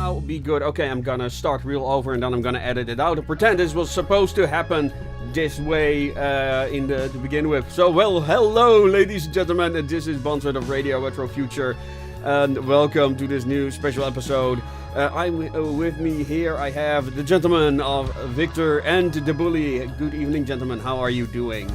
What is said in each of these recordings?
somehow be good. Okay, I'm gonna start real over and then I'm gonna edit it out and pretend this was supposed to happen this way to begin with. So, well, hello, ladies and gentlemen, and this is Bonfit of Radio Retrofuture, and welcome to this new special episode. With me here, I have the gentlemen of Victor and the Bully. Good evening, gentlemen. How are you doing?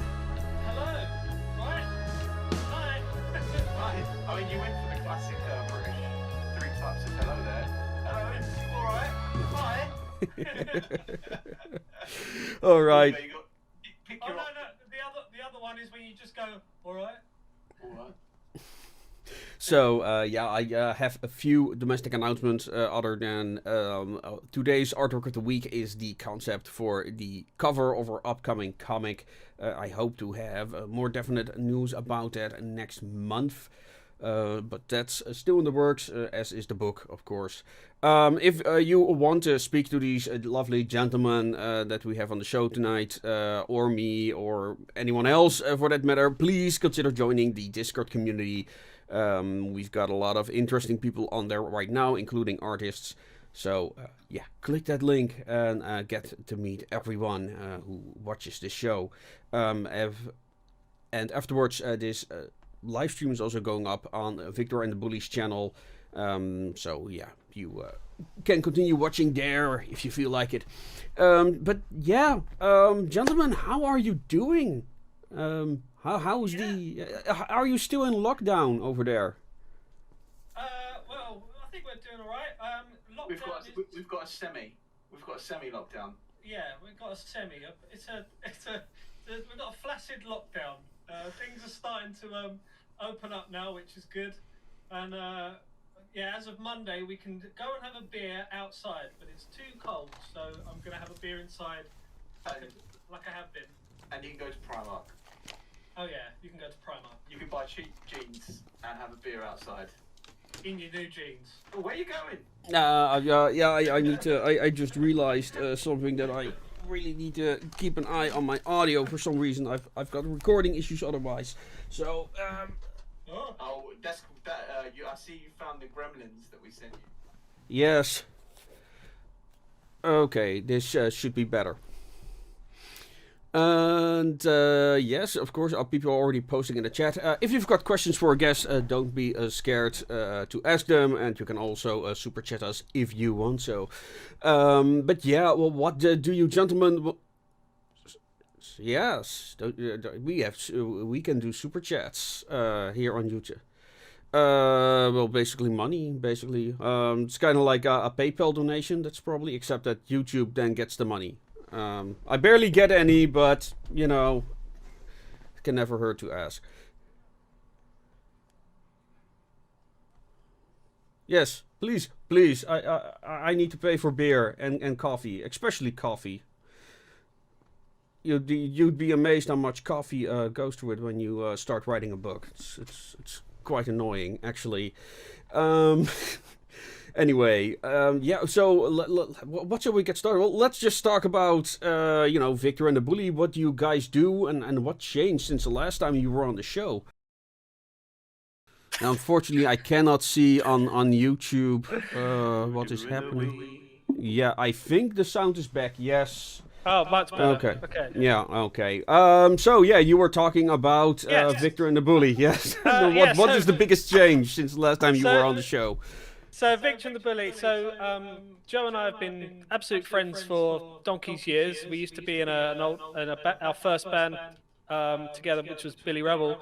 All right. Oh no, the other one is when you just go, all right. So I have a few domestic announcements. Other than today's artwork of the week is the concept for the cover of our upcoming comic. I hope to have more definite news about that next month. But that's still in the works, as is the book, of course. If you want to speak to these lovely gentlemen that we have on the show tonight, or me, or anyone else for that matter, please consider joining the Discord community. We've got a lot of interesting people on there right now, including artists. So, click that link and get to meet everyone who watches this show. And afterwards, this live stream is also going up on Victor and the Bully's channel. You can continue watching there if you feel like it. Gentlemen, how are you doing? How's are you still in lockdown over there? Well, I think we're doing all right. We've got a semi lockdown. Yeah, we've got a semi. We've got a flaccid lockdown. Things are starting to open up now, which is good. And as of Monday, we can go and have a beer outside, but it's too cold, so I'm gonna have a beer inside, like I have been. And you can go to Primark. Oh yeah, you can go to Primark. You can buy cheap jeans and have a beer outside. In your new jeans. Oh, where are you going? I need to. I just realized something that I really need to keep an eye on my audio for some reason. I've got recording issues otherwise. So I see you found the gremlins that we sent you. Yes. Okay, this should be better. And yes, of course, people are already posting in the chat. If you've got questions for our guests, don't be scared to ask them, and you can also super chat us if you want so. What do you gentlemen? Yes, we can do super chats here on YouTube. Basically money. It's kind of like a PayPal donation. That's probably, except that YouTube then gets the money. I barely get any, but, it can never hurt to ask. Yes, please. I need to pay for beer and coffee, especially coffee. You'd be amazed how much coffee goes to it when you start writing a book. It's quite annoying, actually. Anyway, so what shall we get started? Well, let's just talk about, Victor and the Bully. What do you guys do, and what changed since the last time you were on the show? Now, unfortunately, I cannot see on YouTube what is happening. Yeah, I think the sound is back, yes. Oh, much better. Okay. Yeah, okay. You were talking about Victor and the Bully, yes? What is the biggest change since the last time you were on the show? So, Victor and the Bully. So, Joe and I have been absolute friends for donkey's years. We used to be in our first band together, which was Billy Rebel.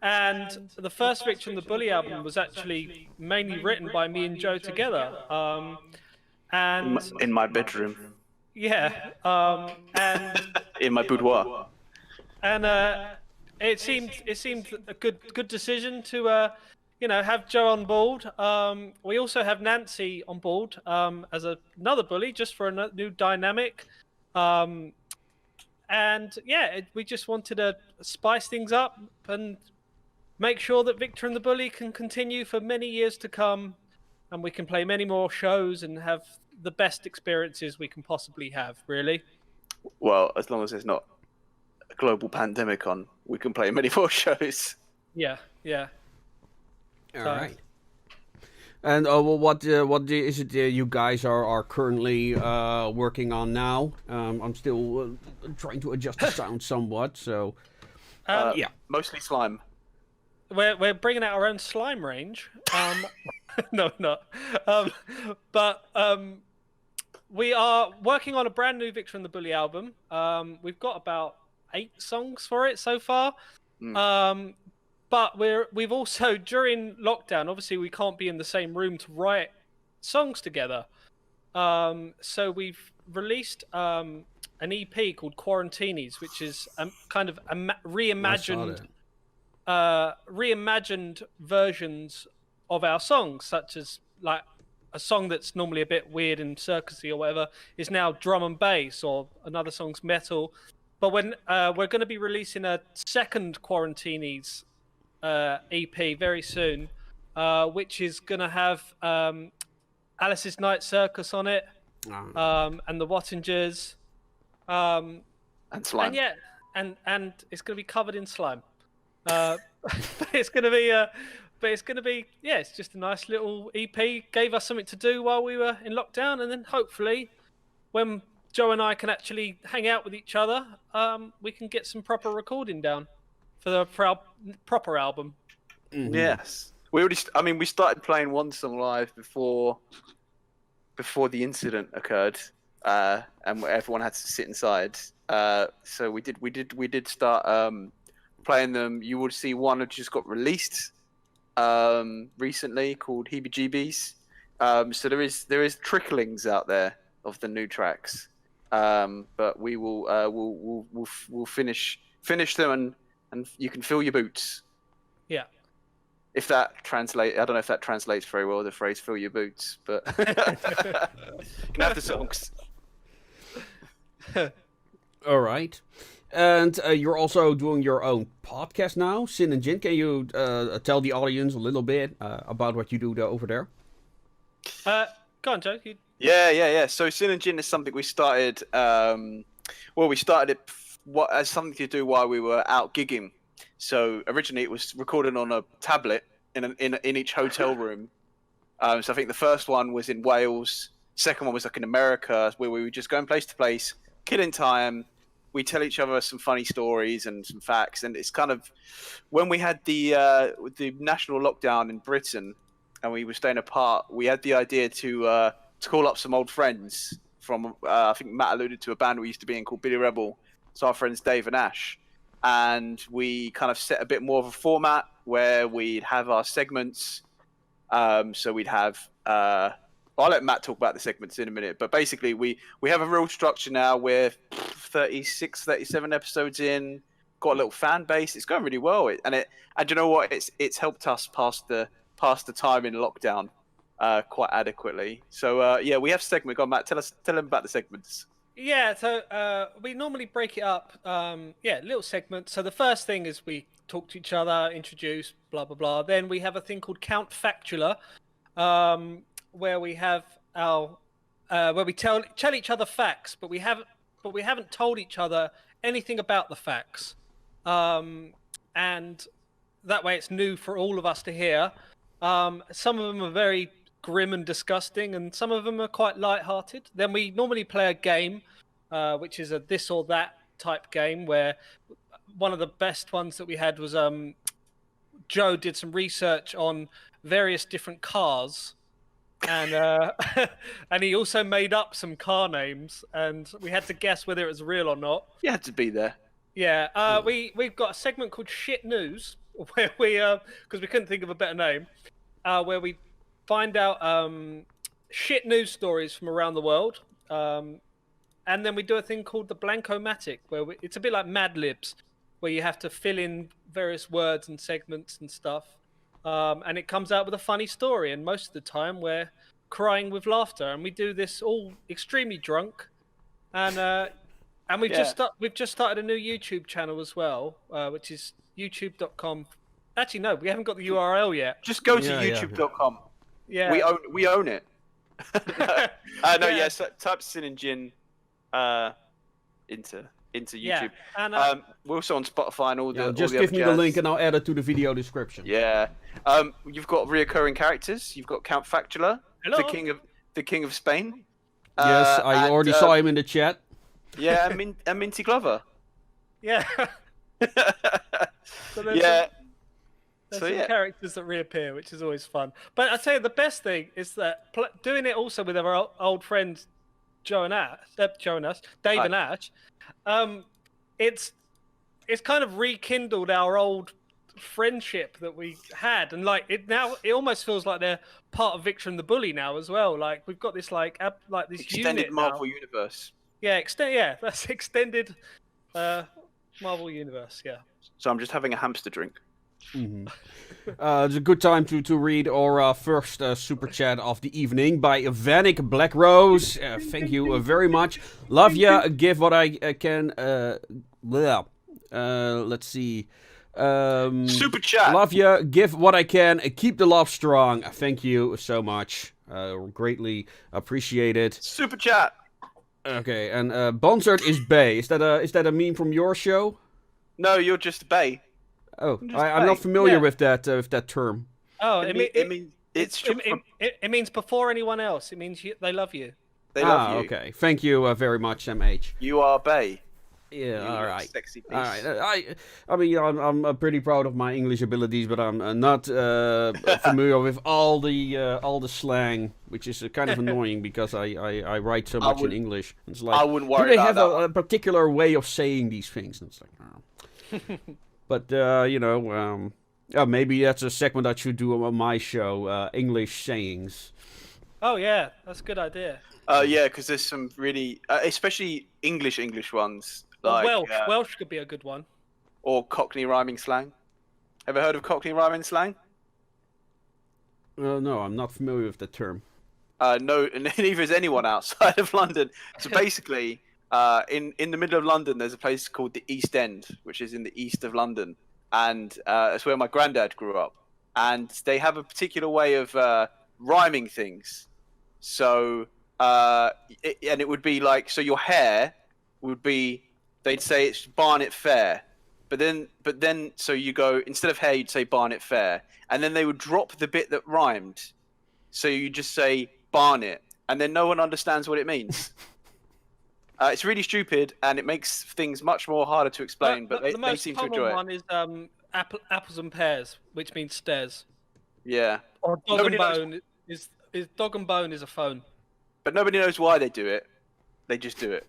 And the first Victor and the Bully album was actually mainly written by me and Joe together. And in my bedroom. Yeah. And in my boudoir. And it seemed a good decision to have Joe on board. We also have Nancy on board as another bully, just for a new dynamic. We just wanted to spice things up and make sure that Victor and the Bully can continue for many years to come, and we can play many more shows and have the best experiences we can possibly have, really. Well, as long as there's not a global pandemic on, we can play many more shows. Yeah. All right. And what is it you guys are currently working on now? I'm still trying to adjust the sound somewhat. So yeah. Mostly slime. We're bringing out our own slime range. No, not. But we are working on a brand new Victor and the Bully album. We've got about 8 songs for it so far. But we've also, during lockdown, obviously we can't be in the same room to write songs together. So we've released an EP called Quarantinis, which is kind of reimagined versions of our songs, such as like a song that's normally a bit weird and circusy or whatever is now drum and bass, or another song's metal. But when we're going to be releasing a second Quarantinis EP very soon, which is going to have Alice's Night Circus on it, and the Wattingers, and slime. and yeah, and it's going to be covered in slime. But it's going to be, yeah, it's just a nice little EP. Gave us something to do while we were in lockdown, and then hopefully, when Joe and I can actually hang out with each other, we can get some proper recording down for our proper album. Mm-hmm. Yes, we started playing one song live before the incident occurred, and everyone had to sit inside. So we did start playing them. You would see one that just got released recently called Heebie Jeebies. So there is tricklings out there of the new tracks, but we will we'll finish them and you can fill your boots. Yeah. If that translates, I don't know if that translates very well, the phrase "fill your boots," but you can have the songs. All right. And you're also doing your own podcast now, Sin and Jin. Can you tell the audience a little bit about what you do over there? Go on, Joe. Yeah. So Sin and Jin is something we started. We started it as something to do while we were out gigging. So originally it was recorded on a tablet in each hotel room. So I think the first one was in Wales. Second one was like in America, where we were just going place to place, killing time. We tell each other some funny stories and some facts, and it's kind of when we had the national lockdown in Britain, and we were staying apart. We had the idea to call up some old friends from I think Matt alluded to a band we used to be in called Billy Rebel. So our friends Dave and Ash, and we kind of set a bit more of a format where we'd have our segments. So we'd have. I'll let Matt talk about the segments in a minute, but basically we have a real structure now. We're 36, 37 episodes in, got a little fan base. It's going really well, and you know what? It's helped us pass the time in lockdown quite adequately. So yeah, we have segment. Go on, Matt. Tell them about the segments. Yeah, so we normally break it up. Little segments. So the first thing is we talk to each other, introduce, blah blah blah. Then we have a thing called Count Factula, where we have our where we tell each other facts, but we haven't told each other anything about the facts, and that way it's new for all of us to hear. Some of them are very grim and disgusting, and some of them are quite light-hearted. Then we normally play a game, which is a this or that type game, where one of the best ones that we had was Joe did some research on various different cars, and and he also made up some car names, and we had to guess whether it was real or not. You had to be there. Yeah, we've got a segment called Shit News, where we because we couldn't think of a better name, where we find out shit news stories from around the world, and then we do a thing called the Blankomatic, where it's a bit like Mad Libs, where you have to fill in various words and segments and stuff, and it comes out with a funny story. And most of the time, we're crying with laughter, and we do this all extremely drunk, and we've just started a new YouTube channel as well, which is youtube.com. Actually, no, we haven't got the URL yet. Just go to youtube.com. Yeah, we own it. So type Sin and Jin into into Yeah, YouTube. and We're also on Spotify and all the. Yeah, all just the give other me the jazz. link and I'll add it to the video description. Yeah. You've got reoccurring characters. You've got Count Factula, Hello. the king of Spain. Yes, I and, already saw him in the chat. Yeah, and Minty Glover. yeah. So there's Yeah. There's So, some yeah. characters that reappear, which is always fun. But I tell you, the best thing is that doing it also with our old friends Dave and Ash. It's kind of rekindled our old friendship that we had, and like it almost feels like they're part of Victor and the Bully now as well. Like we've got this like this Extended unit Marvel now. universe. Yeah, that's extended Marvel universe. Yeah. So I'm just having a hamster drink. It's a good time to read our first super chat of the evening by Vanik Black Rose. Thank you very much. Love ya. Give what I can. Let's see. Super chat. Love ya. Give what I can. Keep the love strong. Thank you so much. Greatly appreciated. Super chat. Okay, and Bonsard is Bay. Is that a meme from your show? No, you're just Bay. Oh, Just I'm not Bay. familiar Yeah. with that term. Oh, It means before anyone else. It means they love you. they love you. Okay. Thank you very much, MH. You are Bay. Yeah, You all little right. Sexy piece. All right. I mean, I'm pretty proud of my English abilities, but I'm not familiar with all the slang, which is kind of annoying because I write so much in English. It's like, I wouldn't worry do they about have that. a particular way of saying these things? And it's like, oh. But maybe that's a segment I should do on my show, English sayings. Oh yeah, that's a good idea. Yeah, because there's some really, especially English ones, like Welsh could be a good one. or Cockney rhyming slang. Ever heard of Cockney rhyming slang? No, I'm not familiar with the term. No, and neither is anyone outside of London. So basically, in the middle of London, there's a place called the East End, which is in the east of London, and that's where my granddad grew up. And they have a particular way of rhyming things. So, it would be like, so your hair would be, they'd say it's Barnet Fair, but then, so you go, instead of hair, you'd say Barnet Fair, and then they would drop the bit that rhymed, so you just say Barnet, and then no one understands what it means. It's really stupid, and it makes things much more harder to explain, but the they most seem to common enjoy it. one is apples and pears, which means stairs. Yeah. Or dog Nobody and knows- bone is dog and bone is a phone. But nobody knows why they do it. They just do it.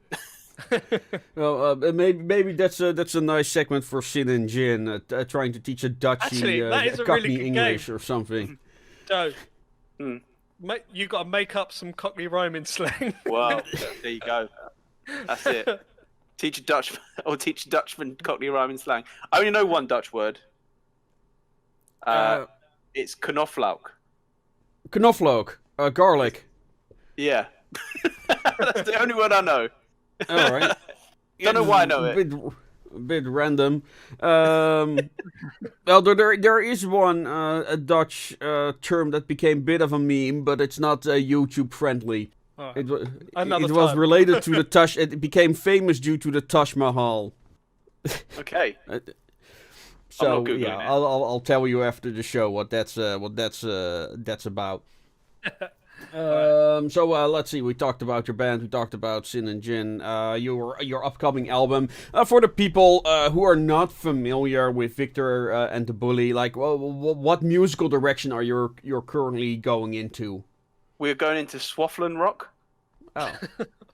Well, maybe that's a nice segment for Sin and Jin, trying to teach a Dutchie Actually, that is a Cockney really good English game. or something. Joe, Hmm. you got to make up some Cockney rhyming slang. Well, there you go. That's it. Teach a Dutchman Cockney rhyming slang. I only know one Dutch word. It's knoflook. Knoflook, garlic. Yeah. That's the only word I know. All right. Don't know why I know it. A bit random. Well, there is one a Dutch term that became a bit of a meme, but it's not YouTube friendly. All right. It Another was time. related to the Taj. It became famous due to the Taj Mahal. Okay. So not Googling yeah, it. I'll tell you after the show what that's about. So let's see. We talked about your band. We talked about Sin and Jin. Your upcoming album. For the people who are not familiar with Victor and the Bully, like, what musical direction are you're currently going into? We're going into Swafflin rock. Oh,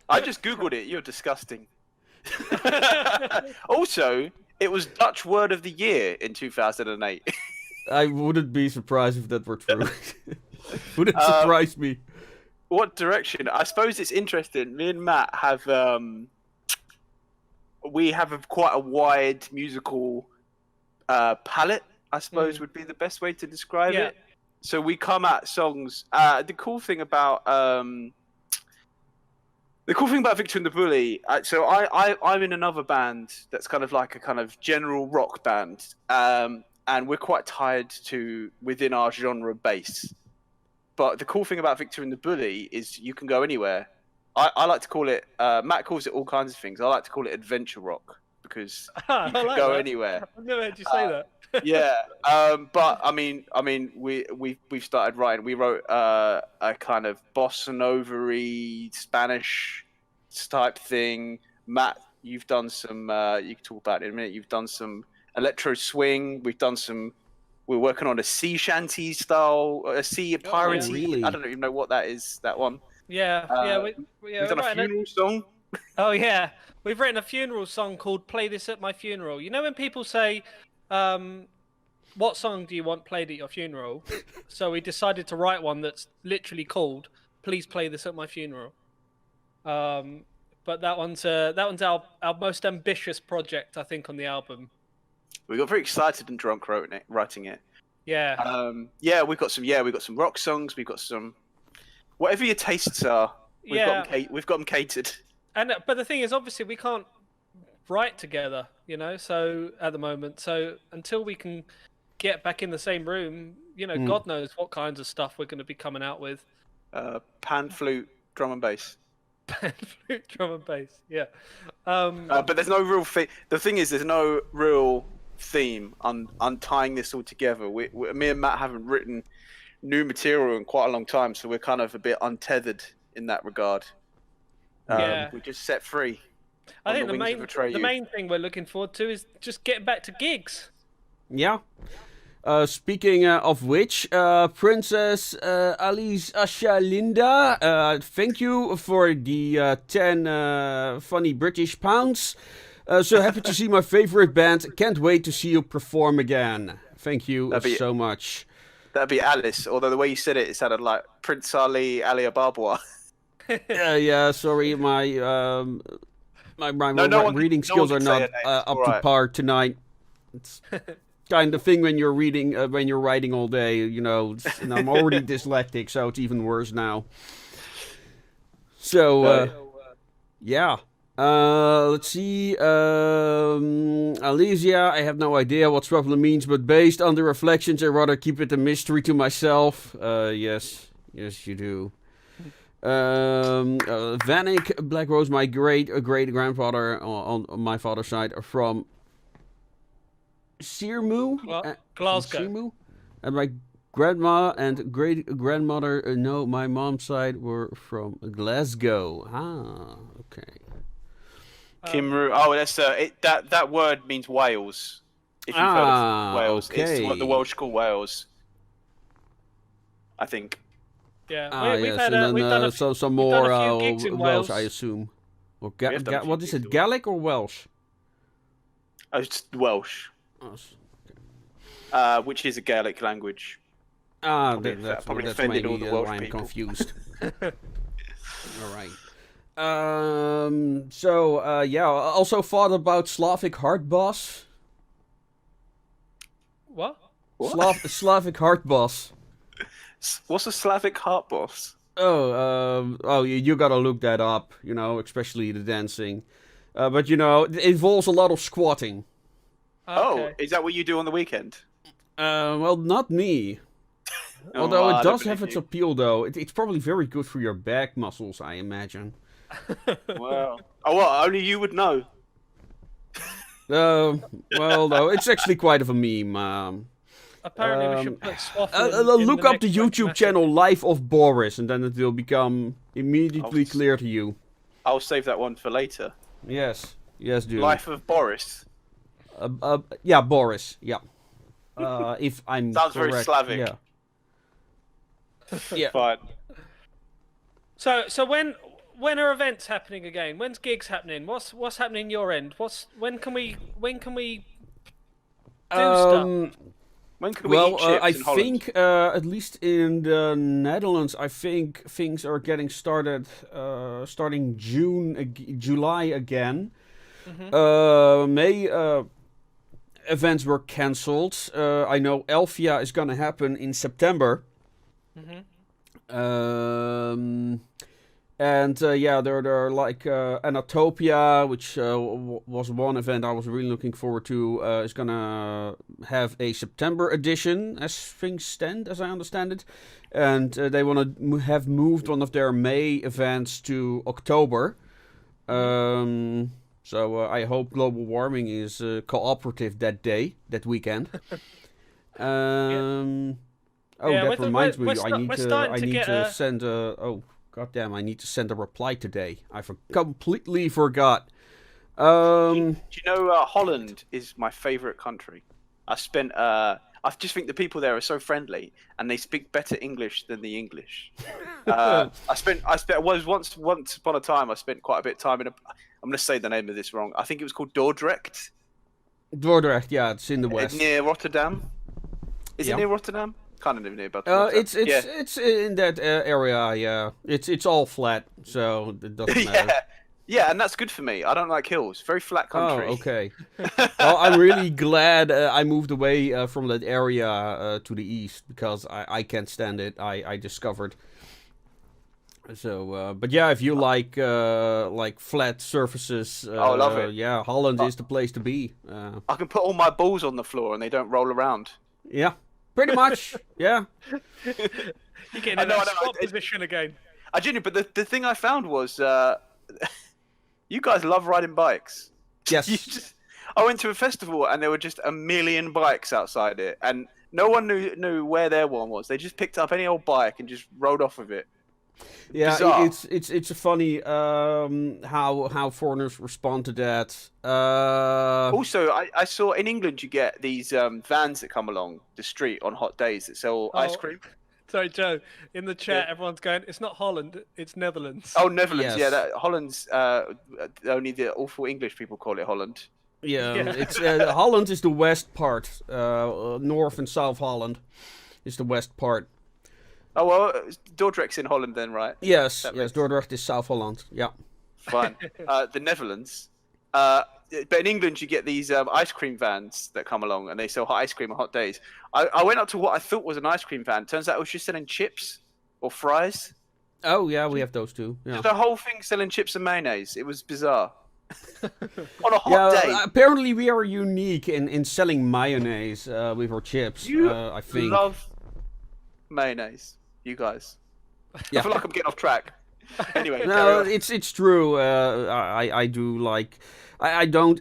I just googled it. You're disgusting. Also, it was Dutch Word of the Year in 2008. I wouldn't be surprised if that were true. Wouldn't Um, surprise me. What direction? I suppose it's interesting. Me and Matt have we have quite a wide musical palette, I suppose would be the best way to describe Yeah. it. So we come at songs. The cool thing about Victor and the Bully. So I'm in another band that's kind of like a kind of general rock band, and we're quite tied to within our genre base. But the cool thing about Victor and the Bully is you can go anywhere. I like to call it. Matt calls it all kinds of things. I like to call it adventure rock because I you can like go that. anywhere. I've never heard you say that. Yeah. But I mean, we've started writing. We wrote a kind of bossa nova-y Spanish type thing. Matt, you've done some. You can talk about it in a minute. You've done some electro swing. We've done some. We're working on a sea shanty style, a sea piratey. really? I don't even know what that is. That one. Yeah, We've done a funeral song. Oh yeah, we've written a funeral song called "Play This at My Funeral." You know when people say, "What song do you want played at your funeral?" So we decided to write one that's literally called "Please Play This at My Funeral." But that one's our most ambitious project, I think, on the album. We got very excited and drunk writing it. Yeah. We've got some rock songs. We've got some whatever your tastes are. We've got them catered. And but the thing is, obviously, we can't write together, you know. So at the moment, so until we can get back in the same room, you know, God knows what kinds of stuff we're going to be coming out with. Pan, flute, drum and bass. Pan, flute, drum and bass. Yeah. But there's no real thing. The thing is, there's no real theme on tying this all together. Me and Matt haven't written new material in quite a long time, so we're kind of a bit untethered in that regard. We're just set free. I think the main thing we're looking forward to is just getting back to gigs. Yeah. Speaking of which, Princess Alice Ashalinda, thank you for the 10 funny British pounds. So happy to see my favorite band. Can't wait to see you perform again. Thank you so much. That'd be Alice, although the way you said it sounded like Prince Ali Ababwa. Yeah, sorry, my reading skills are not up to par tonight. It's kind of thing when you're reading, when you're writing all day, you know. And I'm already dyslexic, so it's even worse now. So, yeah. Let's see. Alicia, I have no idea what trouble means, but based on the reflections, I'd rather keep it a mystery to myself. Yes, you do. Vanek Black Rose, my great grandfather on my father's side, are from Sirmu, Glasgow. Sirmu, and my grandma and great grandmother, no, my mom's side were from Glasgow. Ah, okay. Kimru. Oh, that's that word means Wales. If you've heard of Wales, okay. It's what the Welsh call Wales. I think. Yeah, we've done some more few gigs in Welsh, I assume. Or what is it, Gaelic or Welsh? Oh, it's Welsh. Oh, okay. Which is a Gaelic language. That's offended all the Welsh why I'm people. confused. All right. Also thought about Slavic Heart Boss. What? Slavic Heart Boss. What's a Slavic heart boss? You gotta look that up, you know, especially the dancing. But, you know, it involves a lot of squatting. Okay. Oh, is that what you do on the weekend? Well, not me. Although it does have its appeal, though. It's probably very good for your back muscles, I imagine. Wow. Oh, well, only you would know. Well, though, it's actually quite of a meme. Apparently, we should put swaffle look up the YouTube channel Life of Boris, and then it will become immediately clear to you. I'll save that one for later. Yes, dude. Life of Boris. Yeah, Boris. Yeah. If I'm sounds correct. very Slavic. Yeah. Yeah. Fine. So when are events happening again? When's gigs happening? What's happening your end? When can we do stuff? When can we eat chips I in Holland? think at least in the Netherlands, I think things are getting started starting July again. Mm-hmm. May events were cancelled. I know Elfia is gonna happen in September. Mm-hmm. And there are like Anatopia, which was one event I was really looking forward to. Is gonna have a September edition, as things stand, as I understand it, and they want to have moved one of their May events to October. So I hope global warming is cooperative that weekend. Oh, Yeah, that reminds me. we're starting I to need get to a- send a. Oh, goddamn! I need to send a reply today. I completely forgot. Do you know Holland is my favorite country? I just think the people there are so friendly and they speak better English than the English. Once upon a time I spent quite a bit of time I'm going to say the name of this wrong. I think it was called Dordrecht. Dordrecht, yeah, it's in the west. Near Rotterdam. Is Yeah. it near Rotterdam? Kind of near Rotterdam. It's in that area. Yeah, it's all flat, so it doesn't matter. Yeah, and that's good for me. I don't like hills. Very flat country. Oh, okay. Well, I'm really glad I moved away from that area to the east because I can't stand it. I discovered. So, but yeah, if you like flat surfaces, I love it. Yeah, Holland is the place to be. I can put all my balls on the floor and they don't roll around. Yeah, pretty much. Yeah. You're getting I in know, that I know, squat I- position again. I genuinely, but the thing I found was you guys love riding bikes. Yes. I went to a festival and there were just a million bikes outside it, and no one knew where their one was. They just picked up any old bike and just rode off with it. Yeah, Bizarre. it's a funny how foreigners respond to that. Also, I saw in England you get these vans that come along the street on hot days that sell ice cream. Sorry, Joe. In the chat, everyone's going, it's not Holland, it's Netherlands. Oh, Netherlands, Yes. yeah. Holland's only the awful English people call it Holland. Yeah, Yeah. it's Holland is the west part. North and South Holland is the west part. Oh well, Dordrecht's in Holland then, right? Yes, That yes, makes- Dordrecht is South Holland. Yeah. Fine. The Netherlands. But in England, you get these ice cream vans that come along and they sell hot ice cream on hot days. I went up to what I thought was an ice cream van. Turns out it was just selling chips or fries. Oh yeah, we have those too. Yeah. The whole thing selling chips and mayonnaise. It was bizarre. On a hot Yeah, day. apparently we are unique in selling mayonnaise with our chips. You I think. love mayonnaise, you guys. Yeah. I feel like I'm getting off track. Anyway, No, carry on. it's true. I do like. I don't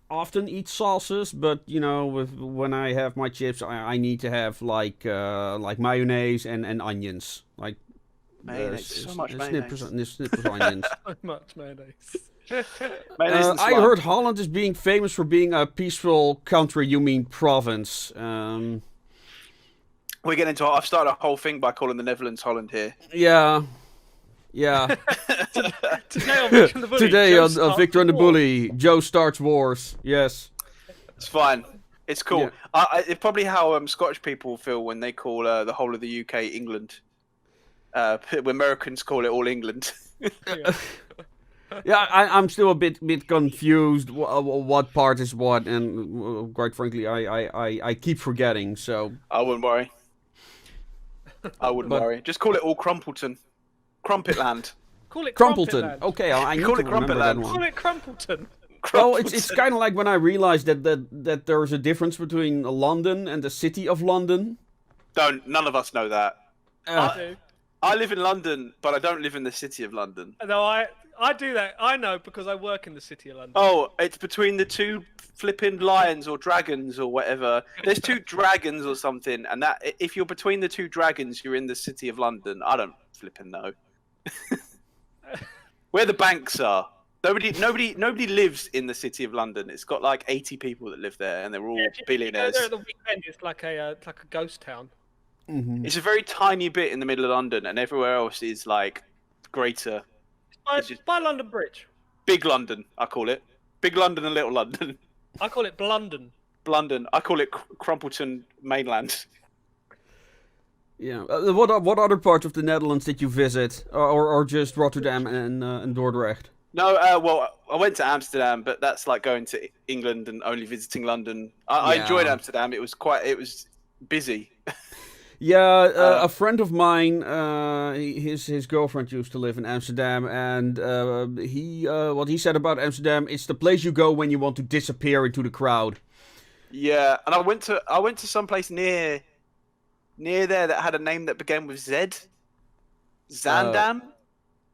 often eat sauces, but you know, when I have my chips, I need to have like mayonnaise and onions, like Mayonnaise, so much snippers, mayonnaise. snippers onions. So much mayonnaise. Mayonnaise and I slime. heard Holland is being famous for being a peaceful country. You mean province? We're getting into. I've started a whole thing by calling the Netherlands Holland here. Yeah. Yeah. Today on Victor and the Bully. Today Joe on starts Victor and the the war. Bully, Joe starts wars. Yes. It's fine. It's cool. Yeah. It's probably how Scottish people feel when they call the whole of the UK England. When Americans call it all England. Yeah, I'm still a bit confused. What part is what, and quite frankly, I keep forgetting. So I wouldn't worry. I wouldn't But- worry. Just call it all Crumpleton. Crumpetland. Call it Crumpleton. Crumpetland. Okay, I need Call to it remember that Crumpetland. one. Call it Crumpleton. Well, it's kind of like when I realized that there's a difference between London and the city of London. None of us know that. Uh, I do. I live in London, but I don't live in the city of London. No, I do that. I know because I work in the city of London. Oh, it's between the two flipping lions or dragons or whatever. There's two dragons or something, and that if you're between the two dragons, you're in the city of London. I don't flipping know. Where the banks are. Nobody lives in the city of London. It's got like 80 people that live there, and they're all Yeah, if you go billionaires. there at the weekend, it's like a ghost town. mhm. It's a very tiny bit in the middle of London, and everywhere else is like greater. By, It's just- by London Bridge. Big London, I call it. Big London and Little London. I call it Blunden. London, I call it Crumpleton mainland. Yeah. What other parts of the Netherlands did you visit, or just Rotterdam and Dordrecht? No, well, I went to Amsterdam, but that's like going to England and only visiting London. I Yeah. enjoyed Amsterdam. It was busy. Yeah, a friend of mine, his girlfriend used to live in Amsterdam, and what he said about Amsterdam, it's the place you go when you want to disappear into the crowd. Yeah, and I went to some place near there that had a name that began with Z. Zandam.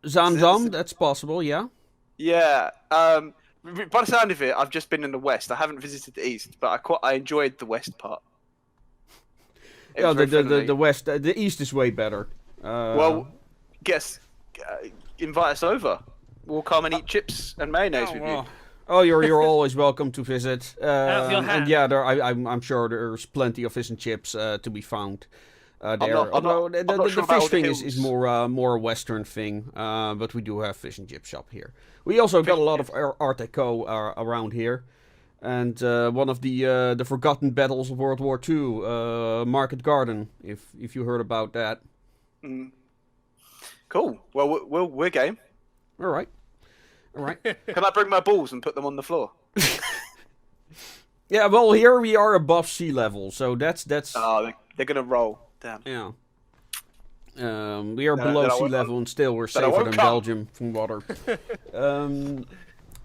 Zaandam, that's possible, yeah. Yeah. By the sound of it, I've just been in the west. I haven't visited the east, but I enjoyed the west part. It Yeah, was very friendly. the west, the east is way better. Well, invite us over. We'll come and eat chips and mayonnaise with you. Oh, you're always welcome to visit. Out of your hand. And yeah, I'm sure there's plenty of fish and chips to be found there. I'm not The sure about fish all the thing is hills. more a Western thing, but we do have fish and chip shop here. We also got a lot of Art Deco around here. And one of the forgotten battles of World War II, Market Garden, if you heard about that. Mm. Cool. Well, we're game. All right. Can I bring my balls and put them on the floor? Yeah, well, here we are above sea level, so that's. Oh, they're gonna roll. Damn. Yeah. We are below sea level, and still we're safer than Belgium from water.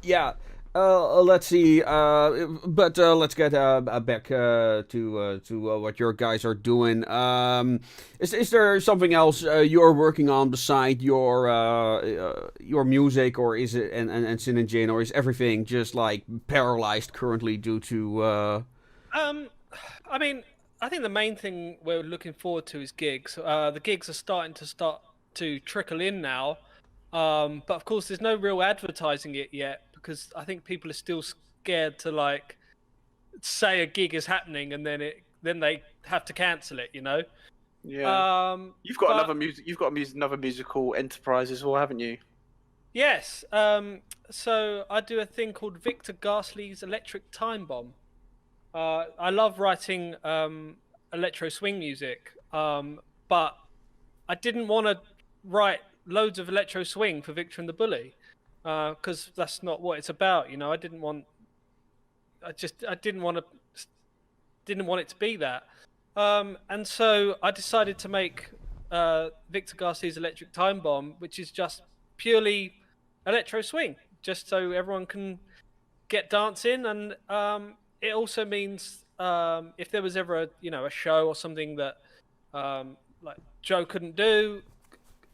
Yeah. Let's see. But let's get back to what your guys are doing. Is there something else you're working on beside your music, or is it and Sin and Jin, or is everything just like paralyzed currently due to? I mean, I think the main thing we're looking forward to is gigs. The gigs are starting to trickle in now, but of course, there's no real advertising it yet. Because I think people are still scared to like say a gig is happening and then they have to cancel it, you know. Yeah. You've got another musical enterprise as well, haven't you? Yes. So I do a thing called Victor Garsley's Electric Time Bomb. I love writing electro swing music, but I didn't want to write loads of electro swing for Victor and the Bully. Because that's not what it's about, you know. I didn't want it to be that. And so I decided to make Victor Garcia's Electric Time Bomb, which is just purely electro swing, just so everyone can get dancing. And it also means if there was ever a show or something that like Joe couldn't do,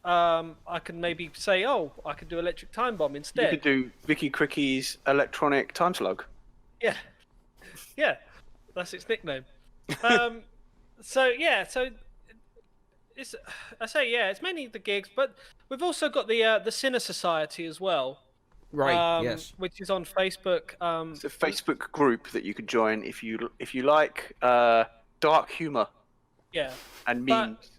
I could maybe say, I could do Electric Time Bomb instead. You could do Vicky Cricky's Electronic Time Slug. Yeah, that's its nickname. So it's mainly the gigs, but we've also got the Cine Society as well. Right. Yes. Which is on Facebook. It's a Facebook group that you can join if you like dark humor. Yeah. And memes.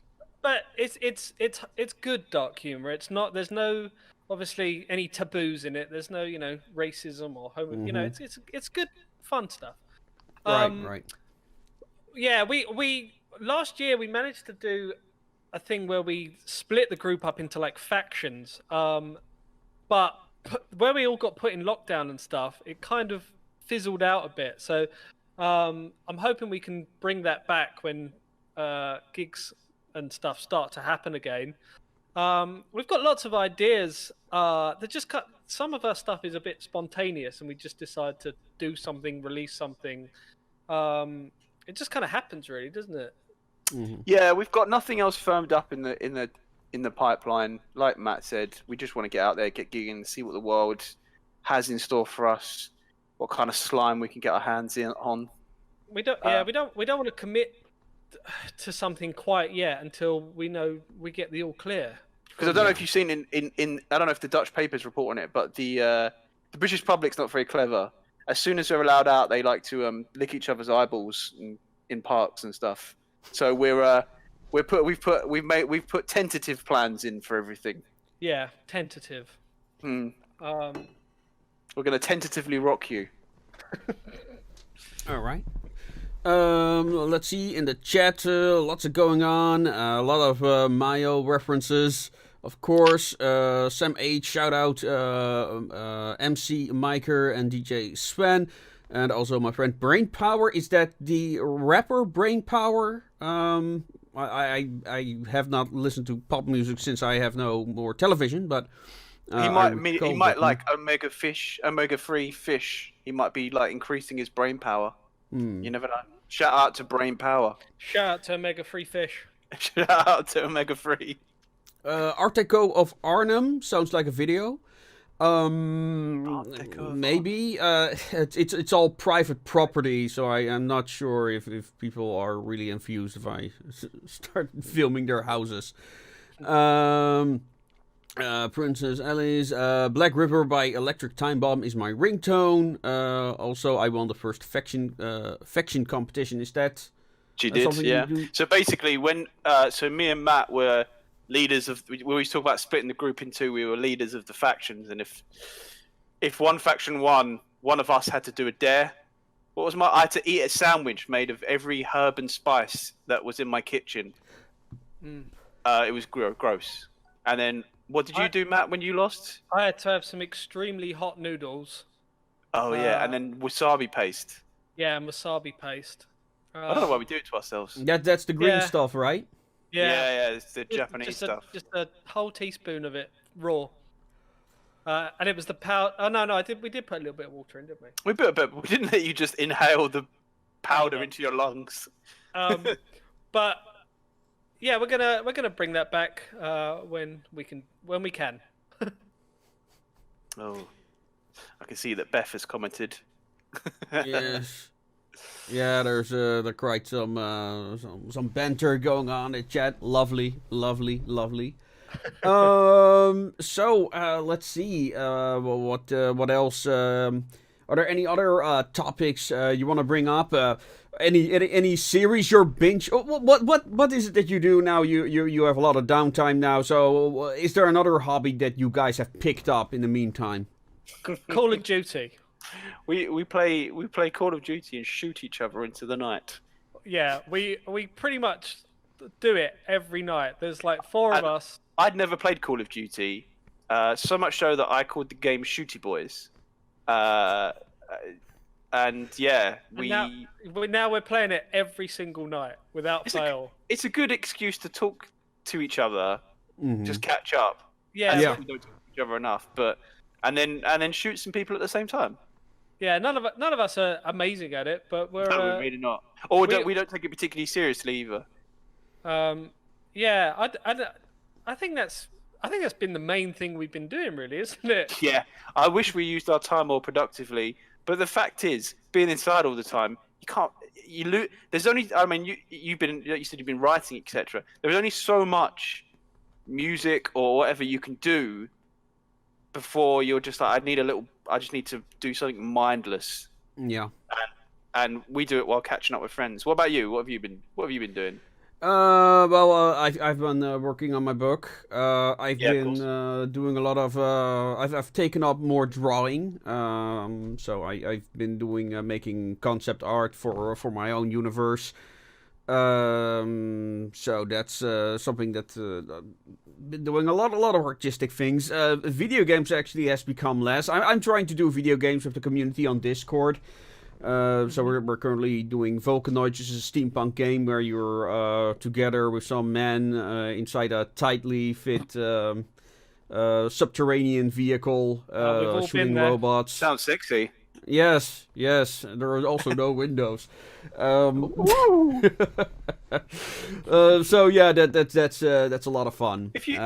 But it's good dark humor. It's not. There's no obviously any taboos in it. There's no racism or homo. It's good fun stuff. Right. Yeah, we last year we managed to do a thing where we split the group up into like factions. But where we all got put in lockdown and stuff, it kind of fizzled out a bit. So I'm hoping we can bring that back when gigs and stuff start to happen again. We've got lots of ideas. Some of our stuff is a bit spontaneous, and we just decide to do something, release something. It just kind of happens, really, doesn't it? Mm-hmm. Yeah, we've got nothing else firmed up in the pipeline. Like Matt said, we just want to get out there, get gigging, see what the world has in store for us, what kind of slime we can get our hands on. We don't want to commit to something quite yet until we know we get the all clear. Because I don't know if you've seen in I don't know if the Dutch papers report on it, but the British public's not very clever. As soon as they're allowed out, they like to lick each other's eyeballs in parks and stuff. So we've put tentative plans in for everything. Yeah, tentative. We're gonna tentatively rock you. All right. Let's see, in the chat, lots of going on, a lot of Mayo references, of course. Sam H, shout out MC Miker and DJ Sven, and also my friend Brain Power. Is that the rapper Brain Power? I have not listened to pop music since I have no more television, but He I might recall that- like omega-3 fish. He might be like increasing his brain power. You never know. Shout out to brain power. Shout out to Omega Free Fish. Shout out to omega-3. Arteco of Arnhem sounds like a video. Arteco of Maybe it's all private property, so I am not sure if people are really infused if I start filming their houses. Princess Alice, Black River by Electric Time Bomb is my ringtone. Also, I won the first faction competition. Is that She did, something yeah. you do? So basically, when so me and Matt were leaders of. We always talk about splitting the group in two. We were leaders of the factions, and if one faction won, one of us had to do a dare. I had to eat a sandwich made of every herb and spice that was in my kitchen. It was gross. And then, what did you do, Matt, when you lost? I had to have some extremely hot noodles. Oh yeah, and then wasabi paste. Yeah, and wasabi paste. I don't know why we do it to ourselves. That's the green Yeah. stuff, right? Yeah, it's the Japanese just stuff. Just a whole teaspoon of it raw. And it was the powder. Oh no, we did put a little bit of water in, didn't we? We didn't let you just inhale the powder into your lungs. But yeah, we're gonna bring that back when we can. Oh, I can see that Beth has commented. Yes. Yeah, there's quite some banter going on in chat. Lovely. So let's see. What else? Are there any other topics you want to bring up? Any series you're binge? What is it that you do now? You have a lot of downtime now. So is there another hobby that you guys have picked up in the meantime? Call of Duty. We play Call of Duty and shoot each other into the night. Yeah, we pretty much do it every night. There's like four of us. I'd never played Call of Duty, so much so that I called the game Shooty Boys. And yeah, Now we're playing it every single night without fail. It's a good excuse to talk to each other, just catch up. Yeah. Yeah. We don't talk to each other enough, and then shoot some people at the same time. Yeah, none of us are amazing at it, but we're. No, we're really not. Or we don't take it particularly seriously either. Yeah, I think that's been the main thing we've been doing, really, isn't it? Yeah, I wish we used our time more productively. But the fact is, being inside all the time, you can't. There's only. I mean, you said you've been writing, etc. There's only so much music or whatever you can do before you're just like, I just need to do something mindless. Yeah. And we do it while catching up with friends. What about you? What have you been doing? I've been working on my book. I've been doing a lot of. I've taken up more drawing. So I've been doing making concept art for my own universe. So that's something that been doing a lot of artistic things. Video games actually has become less. I'm trying to do video games with the community on Discord. So we're currently doing Vulcanoid, which is a steampunk game where you're together with some men inside a tightly fit subterranean vehicle shooting robots. Sounds sexy. Yes. There are also no windows. So yeah, that's a lot of fun. If you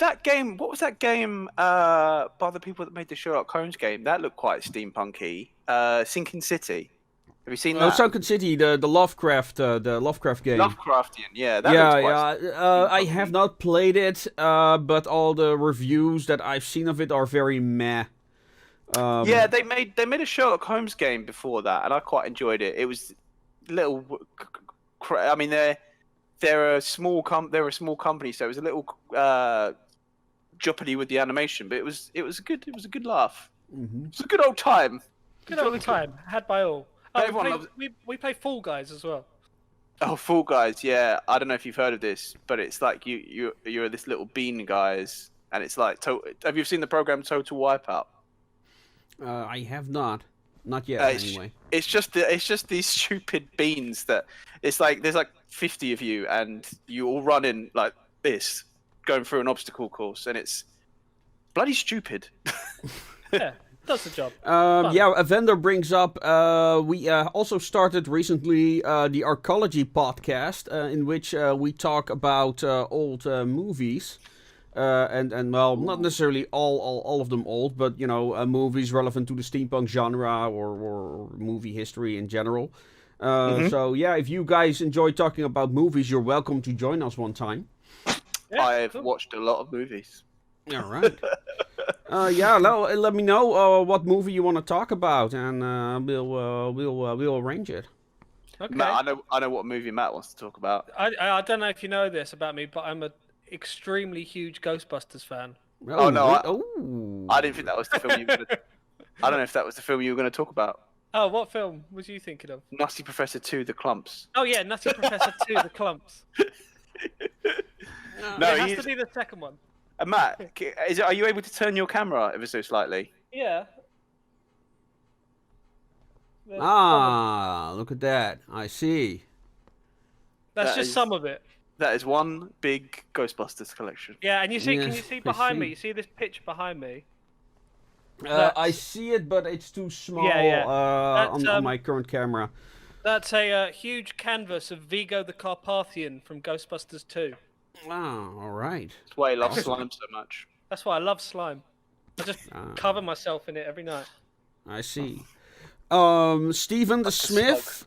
that game, what was that game by the people that made the Sherlock Holmes game? That looked quite steampunky. Sinking City. Have you seen that? Sunken City, the Lovecraft game. Lovecraftian, yeah. I have not played it, but all the reviews that I've seen of it are very meh. Yeah, they made a Sherlock Holmes game before that, and I quite enjoyed it. It was little. I mean, they're a small company, so it was a little joppity with the animation, but it was a good laugh. Mm-hmm. It's a good old time. Good old time, had by all. Everyone We play Fall Guys as well. Oh, Fall Guys, yeah. I don't know if you've heard of this, but it's like you're this little bean guys, and it's like. Have you seen the program Total Wipeout? I have not yet. Anyway, it's just these stupid beans that it's like there's like 50 of you, and you all run in like this, going through an obstacle course, and it's bloody stupid. Yeah, does the job. Yeah, a vendor brings up, we also started recently the Arcology podcast, in which we talk about old movies. And well, not necessarily all of them old, but movies relevant to the steampunk genre or movie history in general. So yeah, if you guys enjoy talking about movies, you're welcome to join us one time. Yeah, I've cool. watched a lot of movies. All right. Yeah, let me know what movie you want to talk about, and we'll arrange it. Okay. Matt, I know what movie Matt wants to talk about. I don't know if you know this about me, but I'm a extremely huge Ghostbusters fan. Oh, no, Oh. I didn't think that was the film you were gonna. I don't know if that was the film you were going to talk about. Oh, what film was you thinking of? Nutty Professor 2: The Clumps. Oh yeah, Nutty Professor 2: The Clumps. No, it has he's... to be the second one. Matt, are you able to turn your camera ever so slightly? Yeah. Look at that. I see. That's that just is- some of it. That is one big Ghostbusters collection. Yeah, and you see, can Yes, you see I behind me? see. You see this picture behind me? I see it, but it's too small Yeah. on my current camera. That's a huge canvas of Vigo the Carpathian from Ghostbusters 2. Oh, all right. That's why I love slime so much. That's why I love slime. I just cover myself in it every night. I see. Stephen the Smith,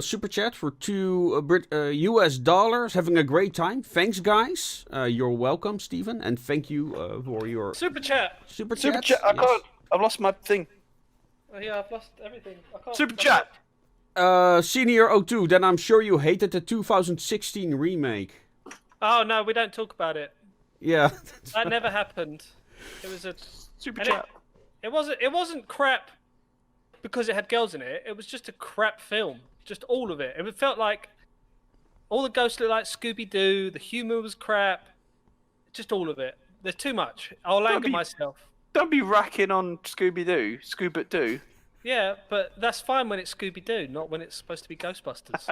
super chat for $2 US. Having a great time. Thanks, guys. You're welcome, Stephen, and thank you for your Super chat. super Super chats. chat. I Yes. can't. I've lost my thing. Oh, yeah, I've lost everything. I can't. Super chat. Senior 02. Then I'm sure you hated the 2016 remake. Oh no, we don't talk about it. Yeah. That never happened. It was a Super and chat. It wasn't crap because it had girls in it. It was just a crap film. Just all of it. It felt like all the ghosts looked like Scooby-Doo. The humor was crap. Just all of it. There's too much. I'll anger myself. Don't be racking on Scooby-Doo. Scoobit-Doo. Yeah, but that's fine when it's Scooby-Doo, not when it's supposed to be Ghostbusters.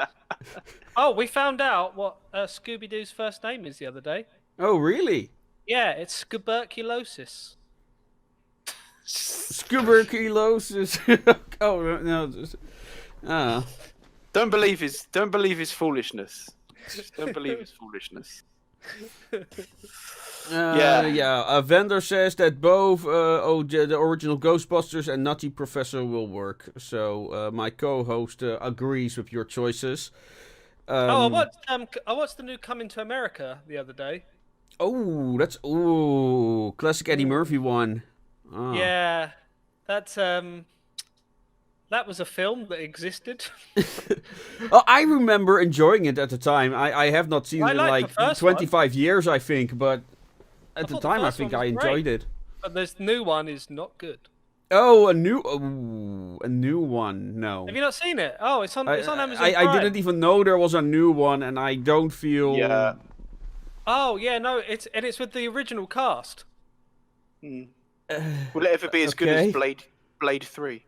Oh, we found out what Scooby-Doo's first name is the other day. Oh, really? Yeah, it's scuberculosis. Tuberculosis. Oh no. Don't believe his foolishness. Don't believe his foolishness. Yeah. A vendor says that both the original Ghostbusters and Nutty Professor will work. So my co-host agrees with your choices. I watched the new Coming to America the other day. Oh, that's classic Eddie Murphy one. Oh. Yeah, that's that was a film that existed. Oh, I remember enjoying it at the time. I have not seen it in liked like the first 25 years, I think, but at the thought the time I first think one I was enjoyed great. it. But this new one is not good. Oh, a new one. No. Have you not seen it? Oh, it's on Amazon I Prime. didn't even know there was a new one, and I don't feel. Yeah. Oh yeah, no, it's with the original cast. Will it ever be as good Okay. as Blade 3?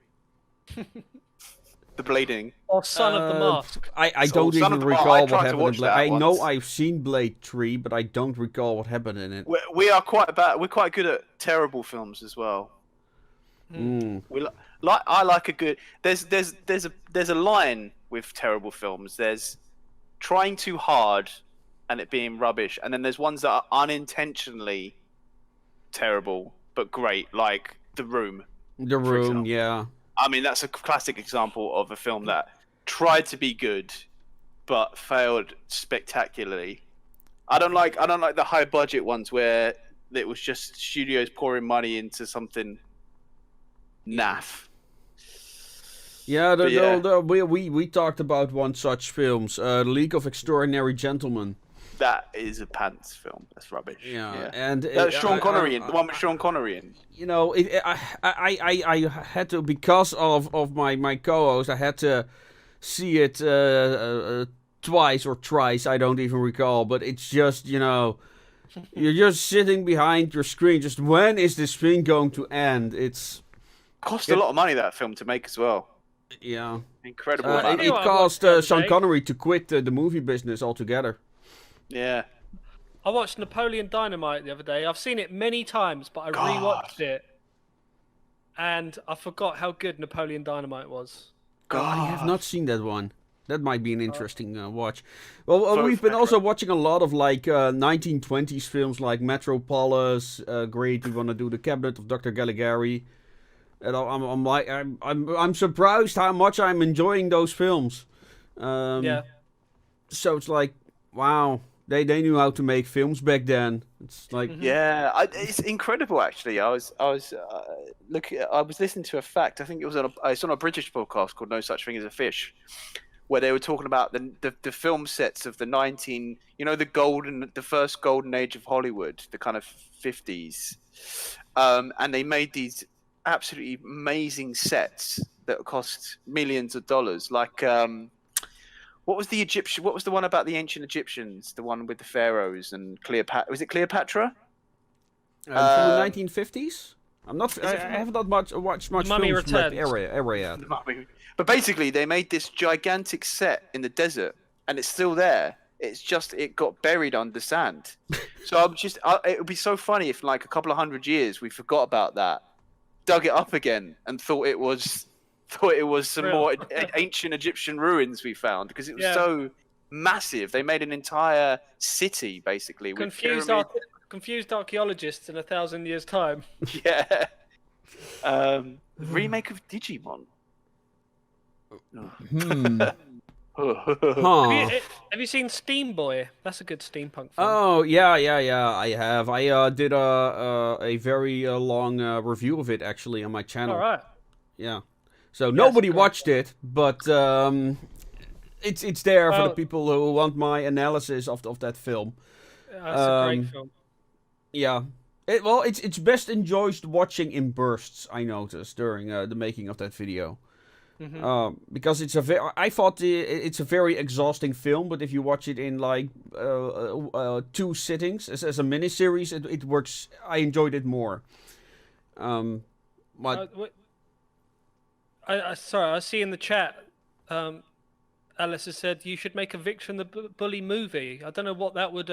The blading. Or Son of the Mask. I So, don't Son even of the Mask, recall I what tried to happened in watch Blade. that I know once. I've seen Blade 3, but I don't recall what happened in it. We are quite bad. We're quite good at terrible films as well. Mm. I like a good. There's a line with terrible films. There's trying too hard and it being rubbish, and then there's ones that are unintentionally terrible but great, like The Room. The For Room, example. yeah. I mean, that's a classic example of a film that tried to be good but failed spectacularly. I don't like the high budget ones where it was just studios pouring money into something naff. Yeah, But yeah. we talked about one such films, The League of Extraordinary Gentlemen. That is a pants film. That's rubbish. Yeah, and That's Sean Connery in the one with Sean Connery in. You know, I had to, because of my co-host, I had to see it twice or thrice. I don't even recall, but it's just, you're just sitting behind your screen. Just when is this thing going to end? It's Cost a lot of money that film to make as well. yeah. Incredible. I It tell you what I caused watched the other Sean day. Connery to quit the movie business altogether. Yeah. I watched Napoleon Dynamite the other day. I've seen it many times, but I God. rewatched it, and I forgot how good Napoleon Dynamite was. Oh, I have God. not seen that one. That might be an interesting watch. Well, Vote we've for been Metro. also watching a lot of like 1920s films like Metropolis. Great, we want to do the Cabinet of Dr. Caligari. And I'm surprised how much I'm enjoying those films. Yeah. So it's like, wow, they knew how to make films back then. It's like, Yeah, it's incredible. Actually, I was looking. I was listening to a fact. I think it's on a British podcast called No Such Thing as a Fish, where they were talking about the film sets of the the first golden age of Hollywood, the kind of 50s, and they made these absolutely amazing sets that cost millions of dollars. Like, what was the Egyptian? What was the one about the ancient Egyptians? The one with the pharaohs and Cleopatra? Was it Cleopatra? from the 1950s. I it from- have not watched much Mummy films from that Returns. area. But basically, they made this gigantic set in the desert, and it's still there. It's just it got buried under sand. So it would be so funny if, like, a couple of 100 years, we forgot about that, dug it up again, and thought it was some Real. more ancient Egyptian ruins we found, because it was Yeah. so massive. They made an entire city basically with pyramids. Confused archaeologists in 1,000 years' time. Yeah. Remake of Digimon. Hmm. Have Huh. you seen Steam Boy? That's a good steampunk film. Oh yeah, I have. I did a very long review of it actually on my channel. All right. Yeah. So nobody great. watched it, but it's there for the Well- people who want my analysis of that film. That's a great film. Yeah. It's best enjoyed watching in bursts. I noticed during the making of that video. Because I thought it's a very exhausting film, but if you watch it in like 2 sittings as a miniseries, it works. I enjoyed it more. But Sorry, I see in the chat. Alice has said you should make a Victor and the Bully movie. I don't know what that would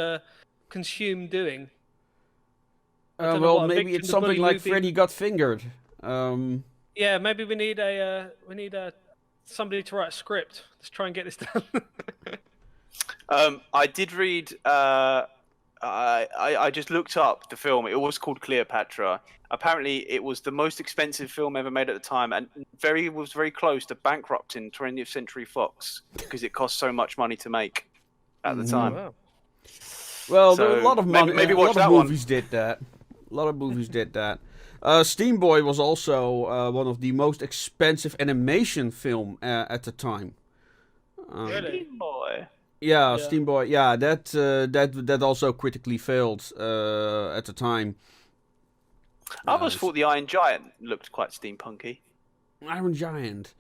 consume doing. don't know well, what a maybe Victor it's and the Bully something like movie- Freddy Got Fingered. Yeah, maybe we need somebody to write a script. Let's try and get this done. I did read. I just looked up the film. It was called Cleopatra. Apparently, it was the most expensive film ever made at the time, and was very close to bankrupting 20th Century Fox because it cost so much money to make at the time. Wow. Well, So, a lot of money. maybe a watch lot that of one. movies did that. A lot of movies did that. Steam Boy was also one of the most expensive animation film at the time. Really? Boy. Yeah, Yeah. Steam Boy. Yeah, that also critically failed at the time. I always thought the Iron Giant looked quite steampunky. Iron Giant.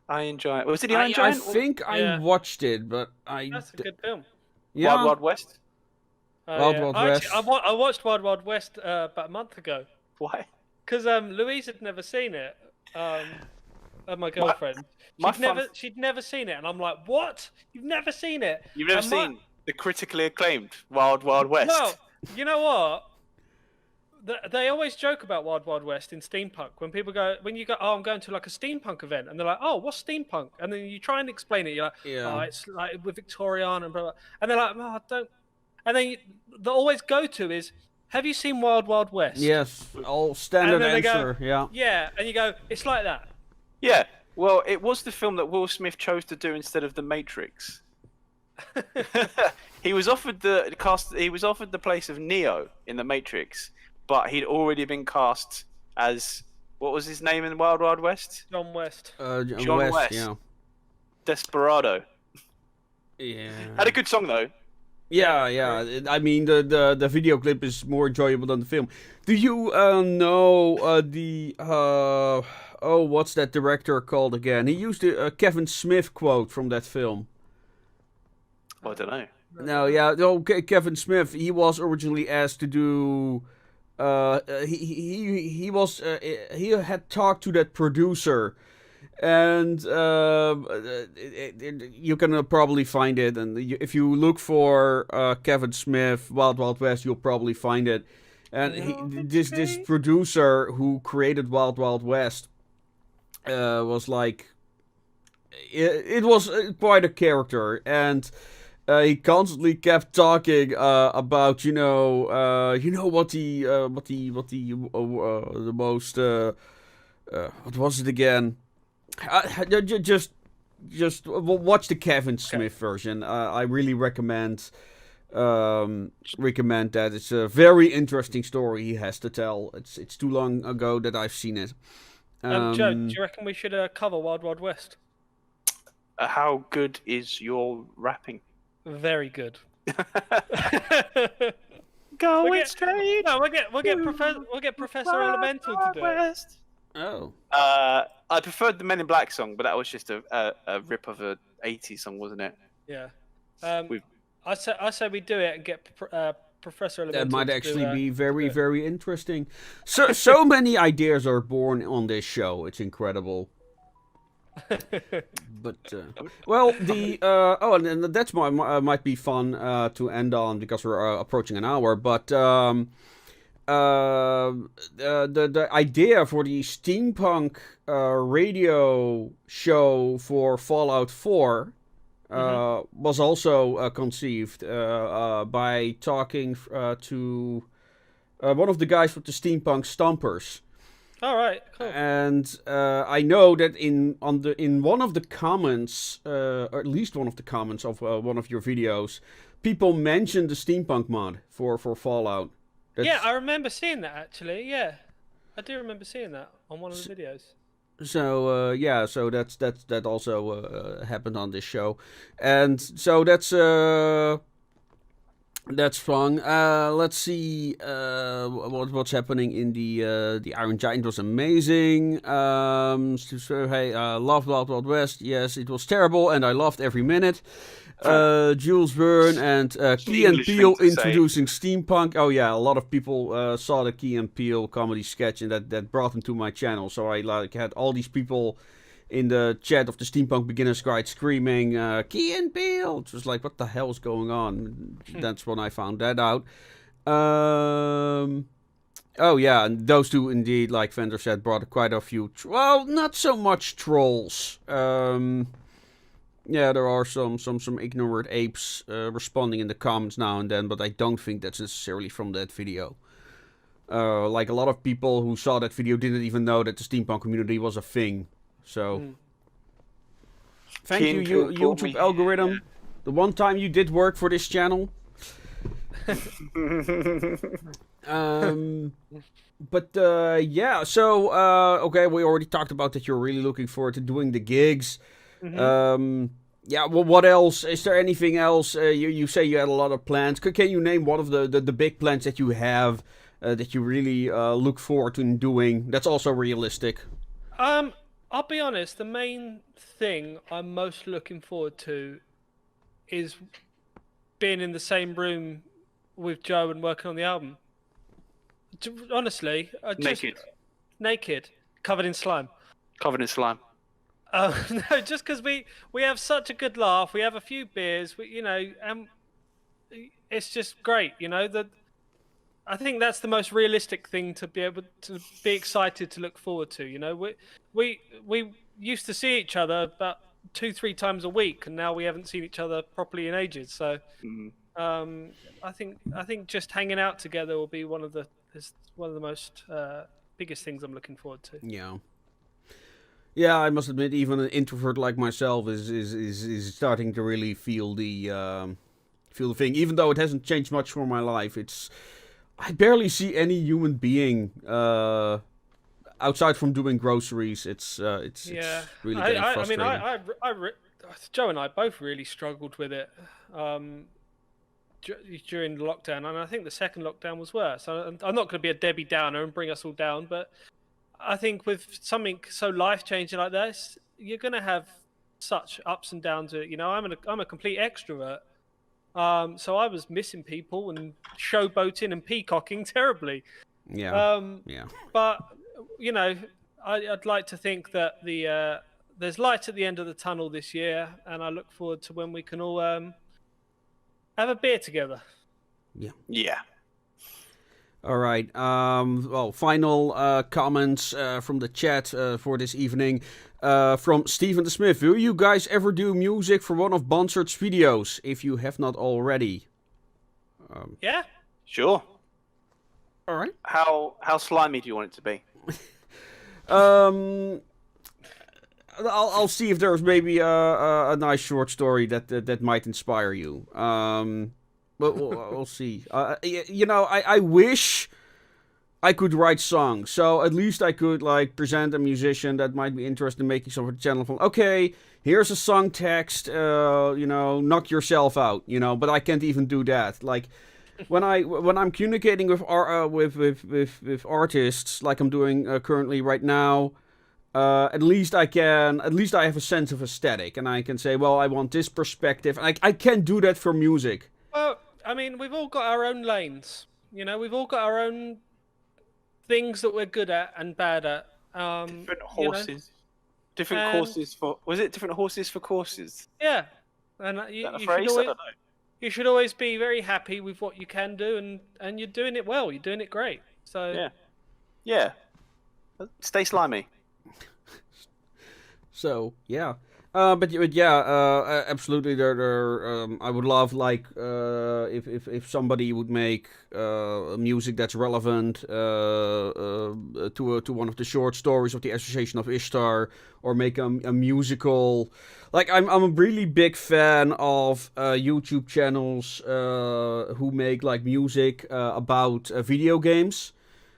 Iron Giant. Was it the I Iron Giant? think I Yeah. watched it, but I. That's a good film. Yeah. Wild Wild West? Wild Wild Actually, West. I watched Wild Wild West about a month ago Why? because Louise had never seen it. My girlfriend. my She'd never seen it, and I'm like, "What? You've never seen it? You've never And my- seen the critically acclaimed Wild Wild West? Well, you know what? They always joke about Wild Wild West in steampunk. When you go, oh, I'm going to like a steampunk event, and they're like, oh, what's steampunk? And then you try and explain it. You're like, Yeah. oh, it's like with Victorian and blah, blah. And they're like, no, I don't. And then the always go to is, have you seen Wild Wild West? Yes, all standard And then they go- answer. Yeah. Yeah, and you go, it's like that. Yeah. Well, it was the film that Will Smith chose to do instead of The Matrix. He was offered the place of Neo in The Matrix, but he'd already been cast as, what was his name in Wild Wild West? John West. John West. Yeah. Desperado. Yeah. Had a good song though. Yeah. I mean, the video clip is more enjoyable than the film. Do you know the what's that director called again? He used a Kevin Smith quote from that film. I don't know. No, yeah, no, Kevin Smith. He was originally asked to do. He had talked to that producer, And you can probably find it. And if you look for Kevin Smith, Wild Wild West, you'll probably find it. And this producer who created Wild Wild West was like, it was quite a character, and he constantly kept talking about what the most what was it again? Just watch the Kevin Smith version. I really recommend that. It's a very interesting story he has to tell. It's too long ago that I've seen it. Joe, do you reckon we should cover Wild Wild West? How good is your rapping? Very good. Going straight. No, we'll get Professor Elemental to do it. Oh. I preferred the Men in Black song, but that was just a rip of a '80s song, wasn't it? Yeah. I say we do it and get Professor Elemental. That might actually be very, very interesting. So many ideas are born on this show. It's incredible. But well, and that's might be fun to end on because we're approaching an hour. But the idea for the steampunk radio show for Fallout 4 was also conceived by talking to one of the guys with the Steampunk Stompers. All right, cool. And I know that in one of the comments, or at least one of the comments of one of your videos, people mentioned the steampunk mod for Fallout. Yeah, I remember seeing that actually. Yeah, I do remember seeing that on one of the videos. So so that also happened on this show, and so that's fun. Let's see what's happening in the Iron Giant was amazing. Hey, loved Wild Wild West. Yes, it was terrible, and I loved every minute. Jules Verne and Key and Peele introducing steampunk. Oh yeah, a lot of people saw the Key and Peele comedy sketch, and that brought them to my channel. So I had all these people in the chat of the Steampunk Beginner's Guide screaming, Key and Peele! It was like, what the hell is going on? That's when I found that out. Oh yeah, and those two indeed, like Vendor said, brought quite a few, well, not so much trolls. Yeah, there are some ignorant apes responding in the comments now and then, but I don't think that's necessarily from that video. Like a lot of people who saw that video didn't even know that the steampunk community was a thing. So, thank you, YouTube algorithm. Yeah. The one time you did work for this channel. But yeah, so okay, we already talked about that. You're really looking forward to doing the gigs. Yeah, well, what else? Is there anything else? You say you had a lot of plans. Can you name one of the big plans that you have that you really look forward to doing? That's also realistic. I'll be honest. The main thing I'm most looking forward to is being in the same room with Joe and working on the album. Honestly, naked, covered in slime. Covered in slime. No, just because we have such a good laugh, we have a few beers, it's just great, I think that's the most realistic thing to be able to be excited to look forward to. We used to see each other about 2-3 times a week, and now we haven't seen each other properly in ages. So, I think just hanging out together will be one of the most biggest things I'm looking forward to. Yeah. Yeah, I must admit, even an introvert like myself is starting to really feel the thing. Even though it hasn't changed much for my life, I barely see any human being outside from doing groceries. It's really getting frustrating. I mean, Joe and I both really struggled with it during the lockdown, and I think the second lockdown was worse. I'm not going to be a Debbie Downer and bring us all down, but I think with something so life-changing like this, you're going to have such ups and downs. I'm a complete extrovert, so I was missing people and showboating and peacocking terribly. Yeah. But I'd like to think that there's light at the end of the tunnel this year, and I look forward to when we can all have a beer together. Yeah. All right. Well, final comments from the chat for this evening. From Stephen the Smith. Will you guys ever do music for one of Bonsert's videos, if you have not already? Yeah. Sure. All right. How slimy do you want it to be? I'll see if there's maybe a nice short story that might inspire you. But we'll see. I wish I could write songs, so at least I could like present a musician that might be interested in making some channel from. Okay, here's a song text. Knock yourself out. But I can't even do that. Like when I'm communicating with artists, like I'm doing currently right now. At least I have a sense of aesthetic, and I can say, well, I want this perspective. I can do that for music. Well, I mean, we've all got our own lanes. We've all got our own things that we're good at and bad at. Different horses. Different courses for... Was it different horses for courses? Yeah. And you should always be very happy with what you can do, and you're doing it well. You're doing it great. So Yeah. Yeah. Stay slimy. So yeah, but yeah, absolutely. I would love if somebody would make music that's relevant to one of the short stories of the Association of Ishtar, or make a musical. Like I'm a really big fan of YouTube channels who make like music about video games.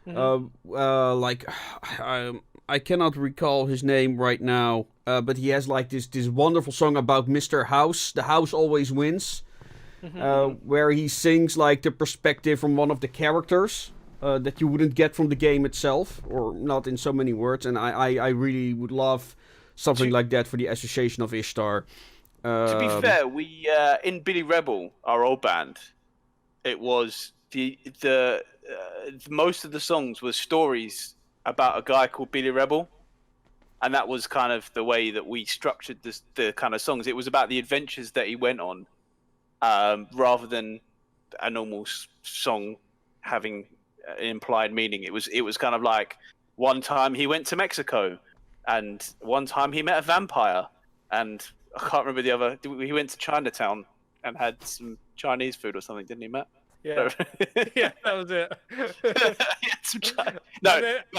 Mm-hmm. I cannot recall his name right now, but he has like this wonderful song about Mr. House. The house always wins, where he sings like the perspective from one of the characters that you wouldn't get from the game itself, or not in so many words. And I really would love something like that for the Association of Ishtar. To be fair, we in Billy Rebel, our old band, it was the most of the songs were stories about a guy called Billy Rebel, and that was kind of the way that we structured the kind of songs. It was about the adventures that he went on, rather than a normal song having an implied meaning. It was kind of like one time he went to Mexico, and one time he met a vampire, and I can't remember the other. He went to Chinatown and had some Chinese food or something, didn't he, Matt? Yeah, yeah, that was it. And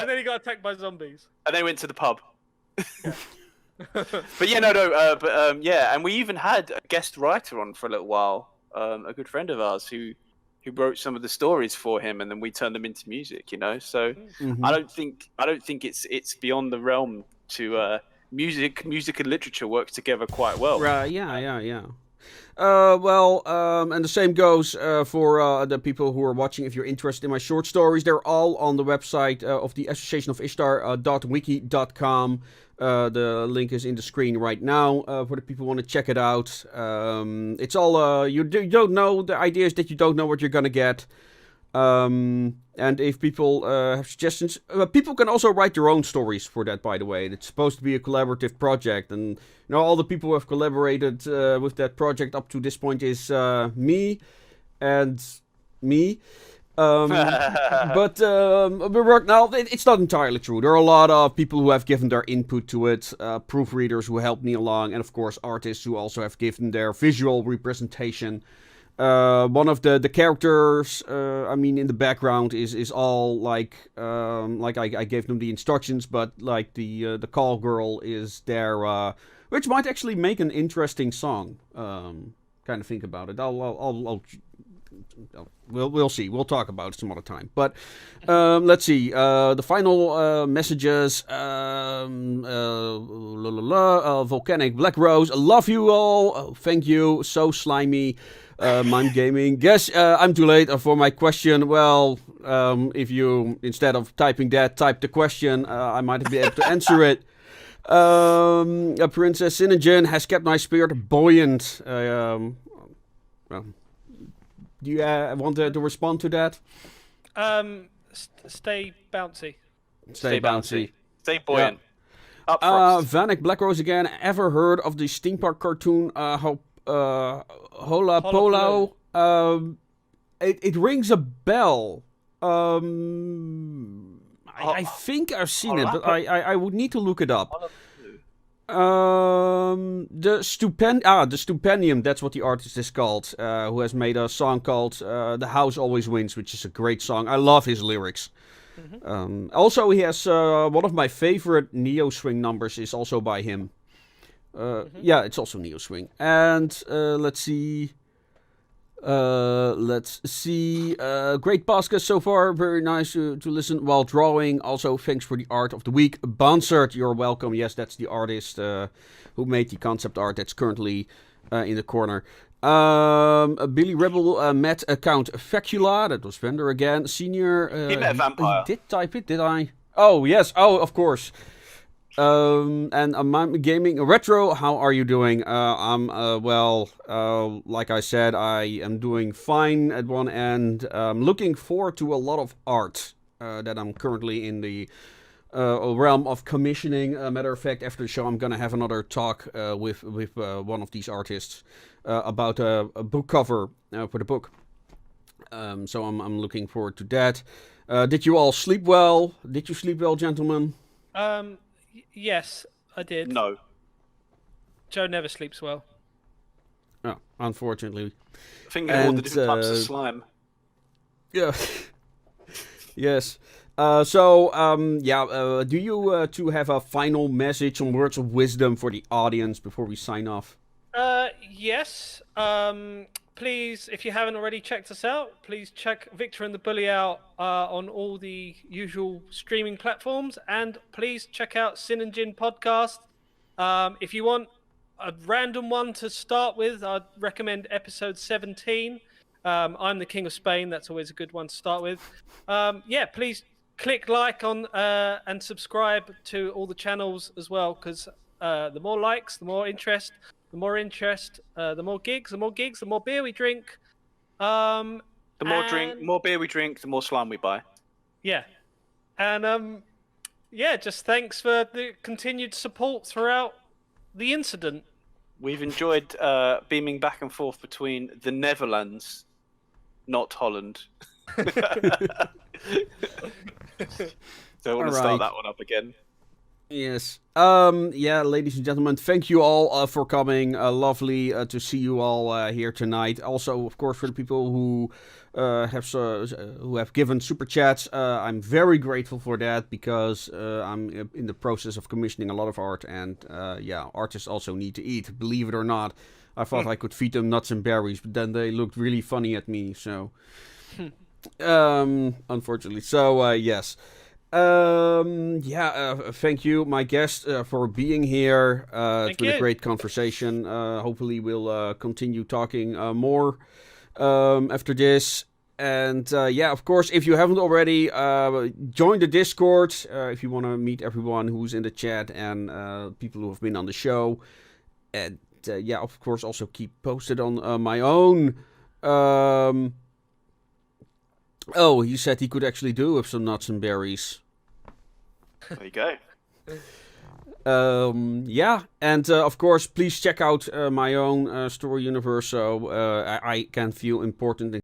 then he got attacked by zombies. And they went to the pub. Yeah. But yeah, yeah, and we even had a guest writer on for a little while, a good friend of ours who wrote some of the stories for him, and then we turned them into music. So I don't think it's beyond the realm to music and literature work together quite well. Right? Yeah. And the same goes for the people who are watching. If you're interested in my short stories, they're all on the website of the Association of Ishtar, .wiki.com. The link is in the screen right now for the people who want to check it out. It's all, you don't know, the idea is that you don't know what you're going to get. And if people have suggestions, people can also write their own stories for that, by the way. It's supposed to be a collaborative project, and all the people who have collaborated with that project up to this point is me and me. But now it's not entirely true. There are a lot of people who have given their input to it, proofreaders who helped me along, and of course artists who also have given their visual representation. One of the characters, in the background is all like I gave them the instructions, but like the call girl is there, which might actually make an interesting song. Kind of think about it. We'll see. We'll talk about it some other time. But let's see. The final messages. Volcanic Black Rose. I love you all. Oh, thank you. So slimy. Mime Gaming. Guess I'm too late for my question. Well, if you, instead of typing that, type the question, I might be able to answer it. Princess Sinogen has kept my spirit buoyant. Well, do you want to respond to that? Stay bouncy. Stay bouncy. Stay buoyant. Upfrost. Vanek Blackrose again. Ever heard of the steampunk cartoon Hola Polo? It rings a bell. I think I've seen it, but I would need to look it up. The Stupendium, that's what the artist is called, who has made a song called The House Always Wins, which is a great song. I love his lyrics. Also, he has one of my favorite Neo Swing numbers is also by him. Yeah, it's also Neo Swing. And let's see. Great podcast so far. Very nice to listen while drawing. Also, thanks for the art of the week. Bansert, you're welcome. Yes, that's the artist who made the concept art that's currently in the corner. Billy Rebel met account Facula. That was Vendor again. Senior. He met a vampire. He did type it, did I? Oh, yes. Oh, of course. And I'm gaming retro. How are you doing? I'm well. Like I said, I am doing fine at one end. Looking forward to a lot of art that I'm currently in the realm of commissioning. Matter of fact, after the show, I'm gonna have another talk with one of these artists about a book cover for the book. So I'm looking forward to that. Did you all sleep well? Did you sleep well, gentlemen? Yes, I did. No. Joe never sleeps well. Oh, unfortunately. Thinking of all the different types of slime. Yeah. Yes. Do you two have a final message, some words of wisdom for the audience before we sign off? Yes. Please, if you haven't already checked us out, please check Victor and the Bully out on all the usual streaming platforms, and please check out Sin and Jin podcast. If you want a random one to start with, I'd recommend episode 17. I'm the King of Spain. That's always a good one to start with. Please click like on and subscribe to all the channels as well, because the more likes, the more interest. The more interest, the more gigs, the more beer we drink. The more beer we drink, the more slime we buy. Yeah. And just thanks for the continued support throughout the incident. We've enjoyed beaming back and forth between the Netherlands, not Holland. So I want to start that one up again. Yes. Ladies and gentlemen, thank you all for coming. Lovely to see you all here tonight. Also, of course, for the people who have given super chats, I'm very grateful for that, because I'm in the process of commissioning a lot of art, and artists also need to eat. Believe it or not, I thought I could feed them nuts and berries, but then they looked really funny at me. So, unfortunately, so yes. Thank you, my guest, for being here. It's been a great conversation. Hopefully we'll continue talking more after this. And of course, if you haven't already, join the Discord if you want to meet everyone who's in the chat and people who have been on the show. And of course, also keep posted on my own. He said he could actually do with some nuts and berries. There you go. And of course, please check out my own story universe, so I can feel important